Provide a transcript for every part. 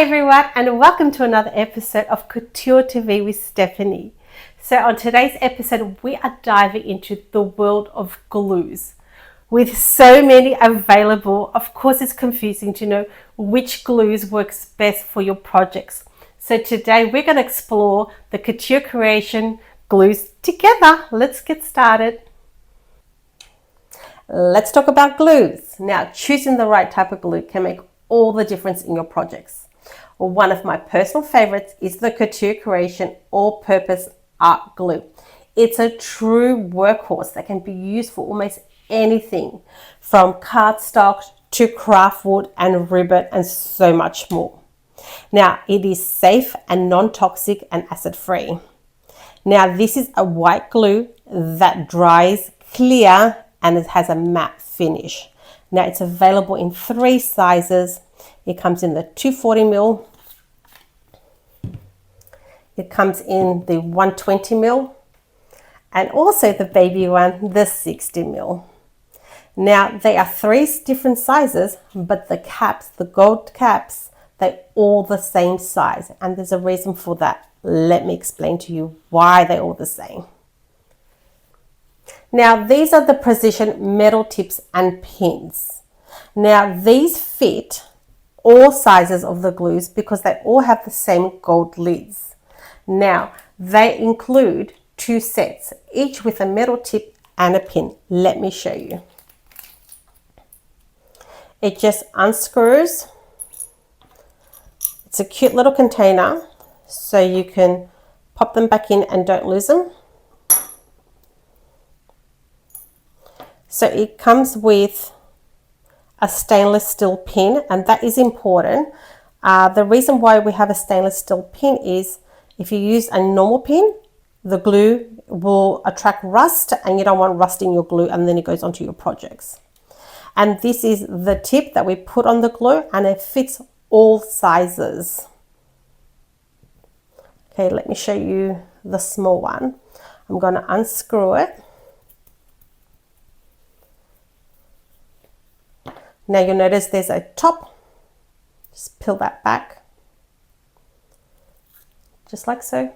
Hi everyone, and welcome to another episode of Couture TV with Stephanie. So on today's episode, we are diving into the world of glues. With so many available, of course it's confusing to know which glues works best for your projects. So today we're going to explore the Couture Creation glues together. Let's get started. Let's talk about glues. Now, choosing the right type of glue can make all the difference in your projects. One of my personal favorites is the Couture Creation all-purpose art glue. It's a true workhorse that can be used for almost anything, from cardstock to craft wood and ribbon and so much more. Now, it is safe and non-toxic and acid-free. Now, this is a white glue that dries clear and it has a matte finish. Now, it's available in 3 sizes. It comes in the 240ml. It comes in the 120ml. And also the baby one, the 60ml. Now, they are 3 different sizes, but the caps, the gold caps, they're all the same size. And there's a reason for that. Let me explain to you why they're all the same. Now, these are the precision metal tips and pins. Now, these fit all sizes of the glues because they all have the same gold lids. Now, they include 2 sets, each with a metal tip and a pin. Let me show you. It just unscrews. It's a cute little container, so you can pop them back in and don't lose them. So it comes with a stainless steel pin, and that is important. The reason why we have a stainless steel pin is if you use a normal pin, the glue will attract rust and you don't want rust in your glue, and then it goes onto your projects. And this is the tip that we put on the glue, and it fits all sizes. Okay, let me show you the small one. I'm going to unscrew it. Now you'll notice there's a top. Just peel that back, just like so.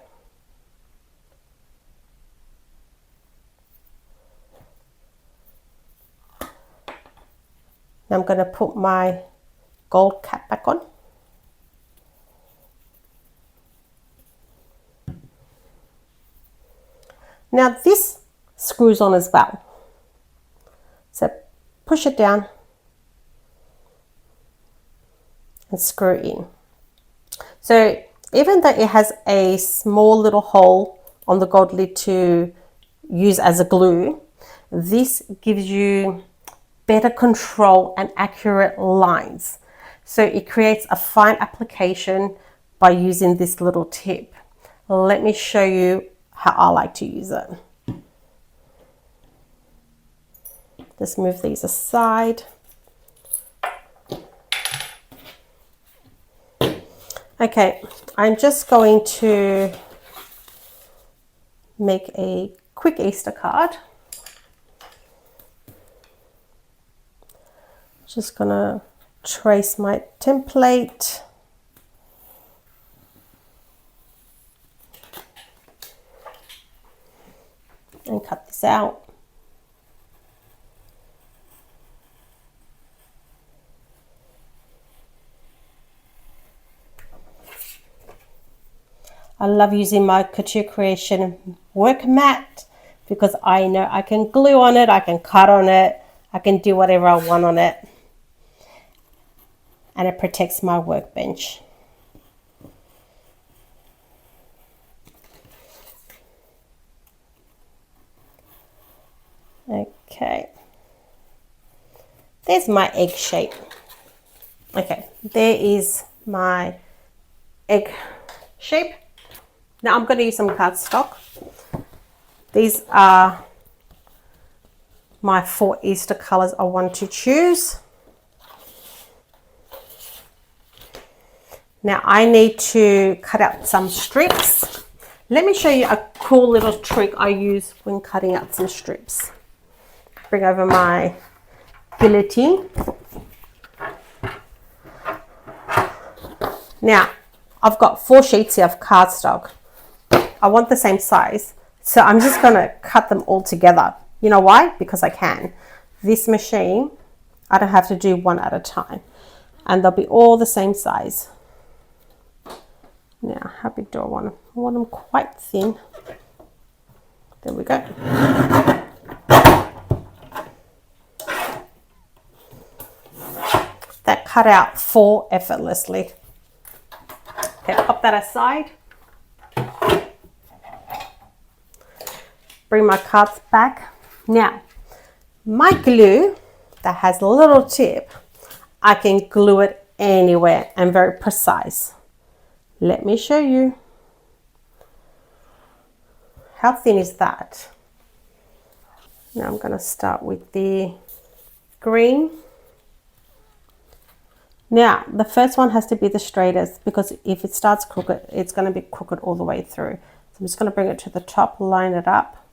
Now I'm going to put my gold cap back on. Now this screws on as well. So push it down and screw in. So even though it has a small little hole on the gold lid to use as a glue, this gives you better control and accurate lines. So it creates a fine application by using this little tip. Let me show you how I like to use it. Just move these aside. Okay, I'm just going to make a quick Easter card. Just gonna trace my template. And cut this out. I love using my Couture Creation work mat because I know I can glue on it, I can cut on it, I can do whatever I want on it. And it protects my workbench. Okay. There's my egg shape. Okay, there is my egg shape. Now I'm going to use some cardstock. These are my 4 Easter colors I want to choose. Now I need to cut out some strips. Let me show you a cool little trick I use when cutting out some strips. Bring over my guillotine. Now, I've got 4 sheets here of cardstock. I want the same size, so I'm just going to cut them all together. You know why? Because I can. This machine, I don't have to do one at a time, and they'll be all the same size. Now, how big do I want them? I want them quite thin. There we go. That cut out 4 effortlessly. Okay, pop that aside. Bring my cards back. Now, my glue that has a little tip, I can glue it anywhere and very precise. Let me show you. How thin is that? Now I'm going to start with the green. Now, the first one has to be the straightest, because if it starts crooked, it's going to be crooked all the way through. So I'm just going to bring it to the top, line it up,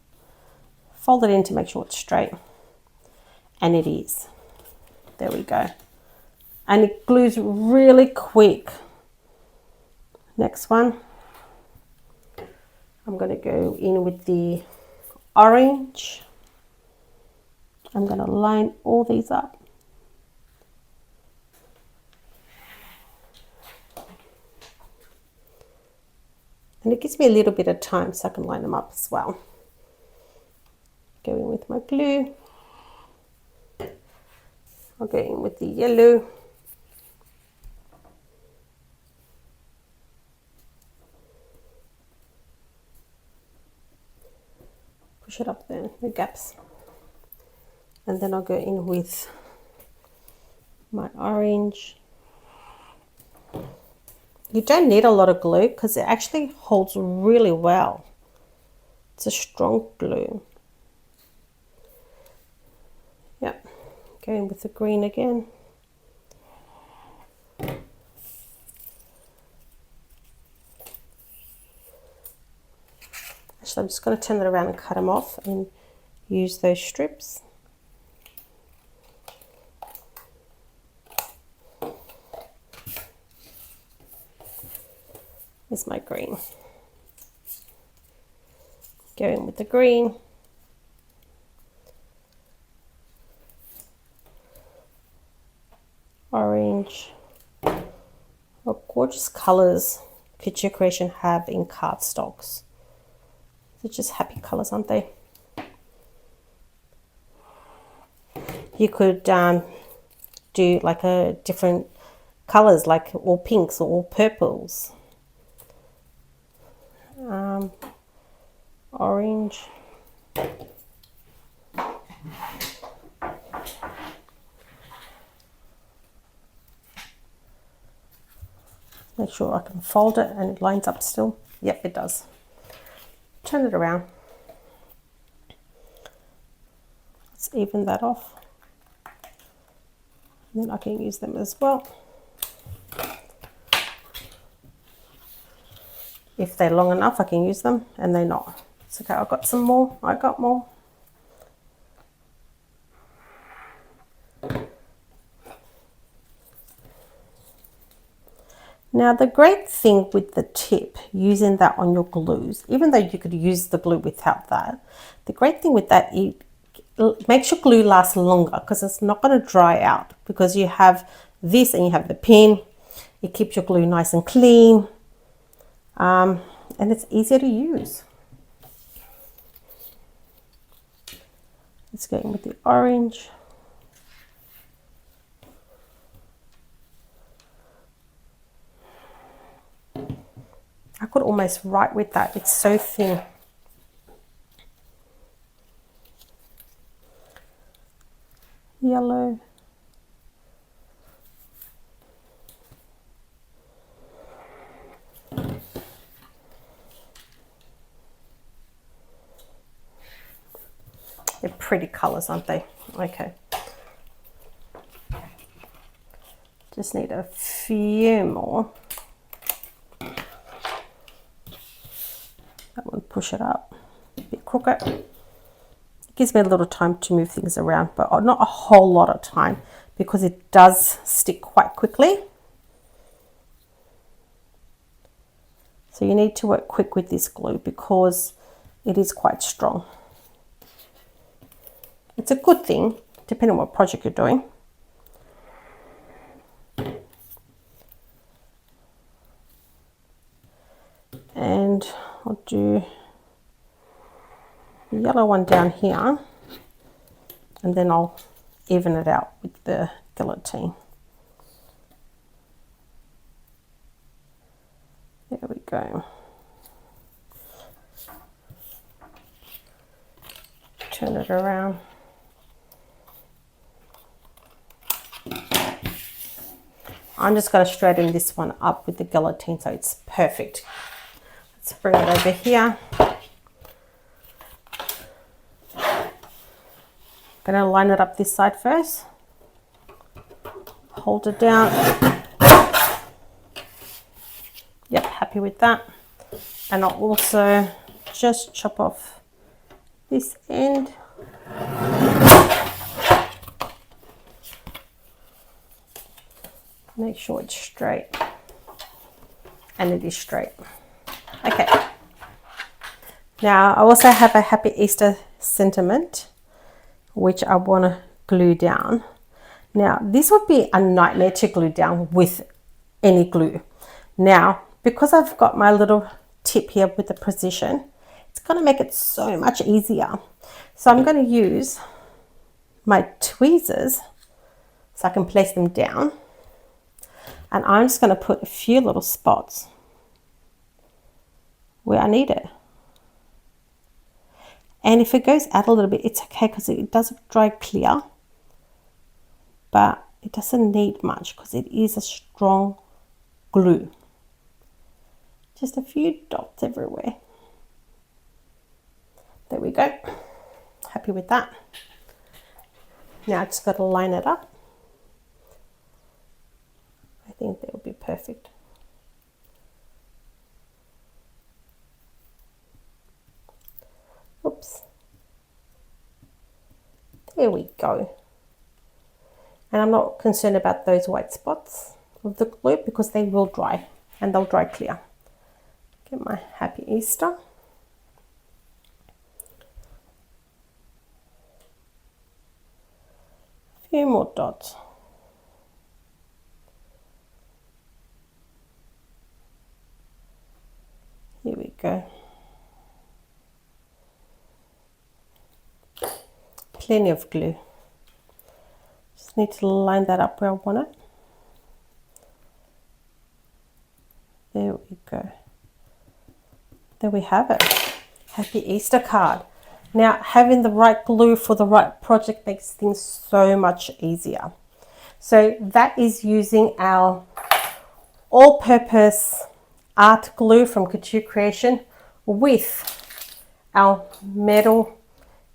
fold it in to make sure it's straight. And it is. There we go. And it glues really quick. Next one. I'm going to go in with the orange. I'm going to line all these up. And it gives me a little bit of time so I can line them up as well. Go in with my glue. I'll go in with the yellow. Push it up there, the gaps. And then I'll go in with my orange. You don't need a lot of glue because it actually holds really well. It's a strong glue. Yep, go in with the green again. Actually, I'm just going to turn it around and cut them off and use those strips. Is my green. Go in with the green. Orange. What gorgeous colors Couture Creation have in cardstocks. They're just happy colors, aren't they? You could do like a different colors, like all pinks or all purples. Orange. Make sure I can fold it and it lines up still. Yep, it does. Turn it around. Let's even that off. And then I can use them as well. If they're long enough, I can use them, and they're not. It's okay, I've got some more. I got more. Now, the great thing with the tip, using that on your glues, even though you could use the glue without that, the great thing with that, it makes your glue last longer because it's not going to dry out, because you have this and you have the pin. It keeps your glue nice and clean. And it's easier to use. Let's go in with the orange. I could almost write with that. It's so thin. Yellow. They're pretty colors, aren't they? Okay. Just need a few more. That one, push it up. A bit crooked. It gives me a little time to move things around, but not a whole lot of time, because it does stick quite quickly. So you need to work quick with this glue because it is quite strong. It's a good thing, depending on what project you're doing. And I'll do the yellow one down here, and then I'll even it out with the guillotine. There we go. Turn it around. I'm just going to straighten this one up with the guillotine so it's perfect. Let's bring it over here. I'm going to line it up this side first. Hold it down. Yep, happy with that. And I'll also just chop off this end. Make sure it's straight. And it is straight. Okay. Now I also have a Happy Easter sentiment, which I want to glue down. Now this would be a nightmare to glue down with any glue. Now, because I've got my little tip here with the precision, it's going to make it so much easier. So I'm going to use my tweezers so I can place them down. And I'm just going to put a few little spots where I need it. And if it goes out a little bit, it's okay because it doesn't dry clear. But it doesn't need much because it is a strong glue. Just a few dots everywhere. There we go. Happy with that. Now I just got to line it up. I think that will be perfect. Oops. There we go. And I'm not concerned about those white spots of the glue because they will dry and they'll dry clear. Get my Happy Easter. A few more dots. Here we go. Plenty of glue. Just need to line that up where I want it. There we go. There we have it. Happy Easter card. Now, having the right glue for the right project makes things so much easier. So that is using our all-purpose art glue from Couture Creation with our metal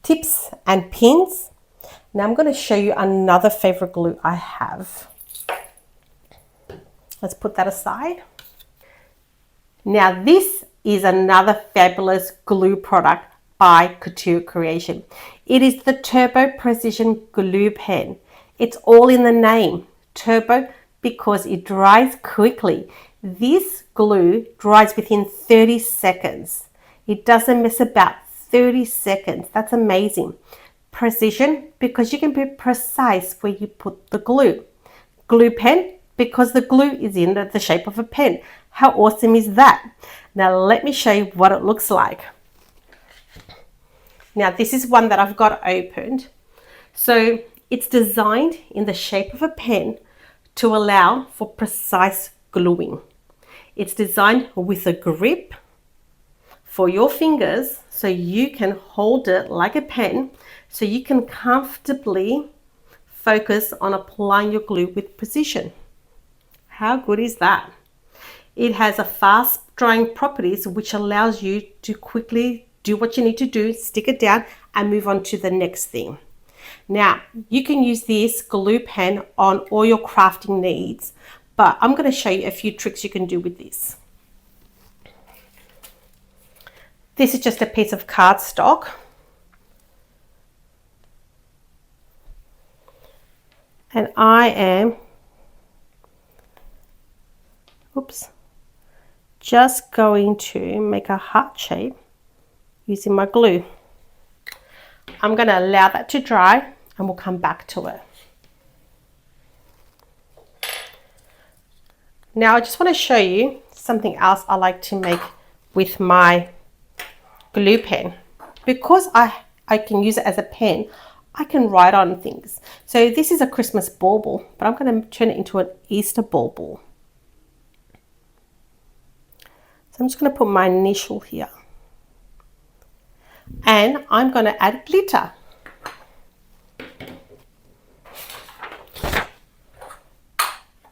tips and pins. Now I'm going to show you another favorite glue I have. Let's put that aside. Now this is another fabulous glue product by Couture Creation. It is the Turbo Precision Glue Pen. It's all in the name, Turbo, because it dries quickly. This glue dries within 30 seconds. It doesn't mess about. 30 seconds. That's amazing. Precision, because you can be precise where you put the glue. Glue pen, because the glue is in the shape of a pen. How awesome is that? Now let me show you what it looks like. Now this is one that I've got opened. So it's designed in the shape of a pen to allow for precise gluing. It's designed with a grip for your fingers so you can hold it like a pen so you can comfortably focus on applying your glue with precision. How good is that? It has a fast drying properties which allows you to quickly do what you need to do, stick it down and move on to the next thing. Now you can use this glue pen on all your crafting needs, but I'm going to show you a few tricks you can do with this. This is just a piece of cardstock. And I am, just going to make a heart shape using my glue. I'm going to allow that to dry and we'll come back to it. Now I just want to show you something else I like to make with my glue pen. Because I can use it as a pen, I can write on things. So this is a Christmas bauble, but I'm going to turn it into an Easter bauble. So I'm just going to put my initial here. And I'm going to add glitter.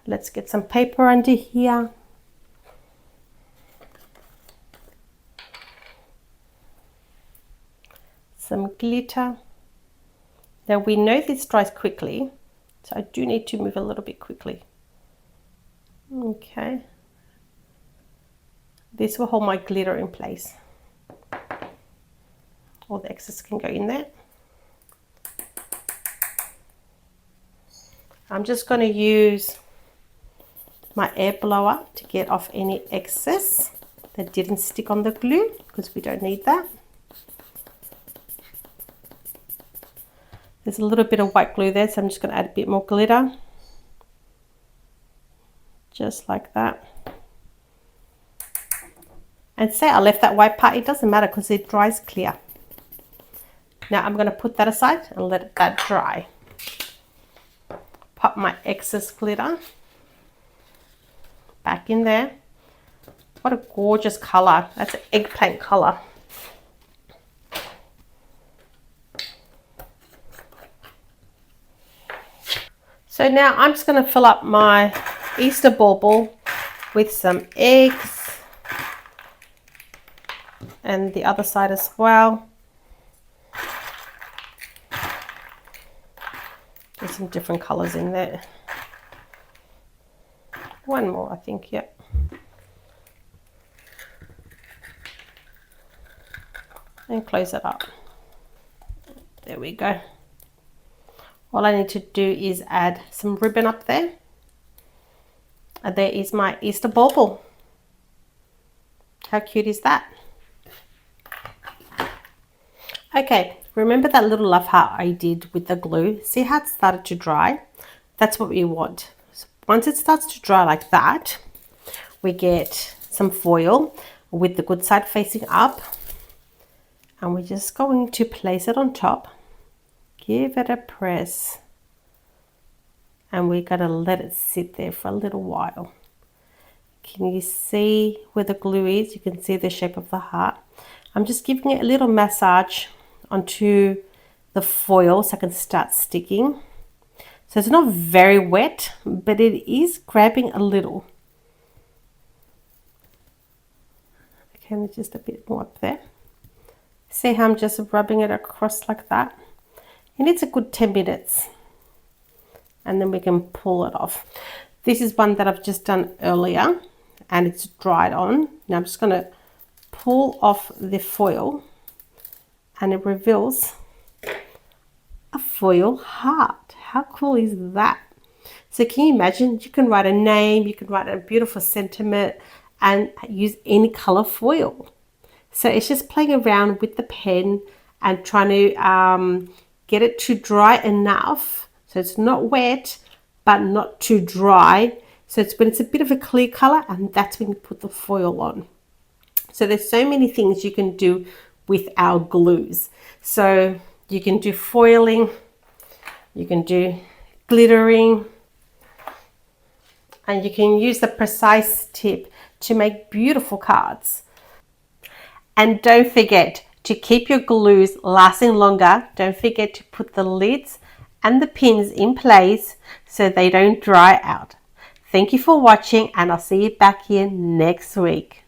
Let's get some paper under here. Some glitter. Now we know this dries quickly, so I do need to move a little bit quickly. Okay. This will hold my glitter in place. All the excess can go in there. I'm just going to use my air blower to get off any excess that didn't stick on the glue, because we don't need that. There's a little bit of white glue there, so I'm just going to add a bit more glitter. Just like that. And say I left that white part, it doesn't matter because it dries clear. Now I'm going to put that aside and let that dry. Pop my excess glitter back in there. What a gorgeous color. That's an eggplant color. So now I'm just going to fill up my Easter bauble with some eggs, and the other side as well. There's some different colors in there. One more, I think, yep. And close it up. There we go. All I need to do is add some ribbon up there. And there is my Easter bauble. How cute is that? Okay, remember that little love heart I did with the glue? See how it started to dry? That's what we want. So once it starts to dry like that, we get some foil with the good side facing up. And we're just going to place it on top. Give it a press. And we're going to let it sit there for a little while. Can you see where the glue is? You can see the shape of the heart. I'm just giving it a little massage onto the foil so I can start sticking. So it's not very wet, but it is grabbing a little. Okay, and just a bit more up there. See how I'm just rubbing it across like that? And it's a good 10 minutes. And then we can pull it off. This is one that I've just done earlier and it's dried on. Now I'm just going to pull off the foil and it reveals a foil heart. How cool is that? So can you imagine? You can write a name, you can write a beautiful sentiment and use any color foil. So it's just playing around with the pen and trying to get it to dry enough so it's not wet but not too dry. So it's when it's a bit of a clear color, and that's when you put the foil on. So there's so many things you can do with our glues. So you can do foiling, you can do glittering, and you can use the precise tip to make beautiful cards. And don't forget to keep your glues lasting longer. Don't forget to put the lids and the pins in place so they don't dry out. Thank you for watching, and I'll see you back here next week.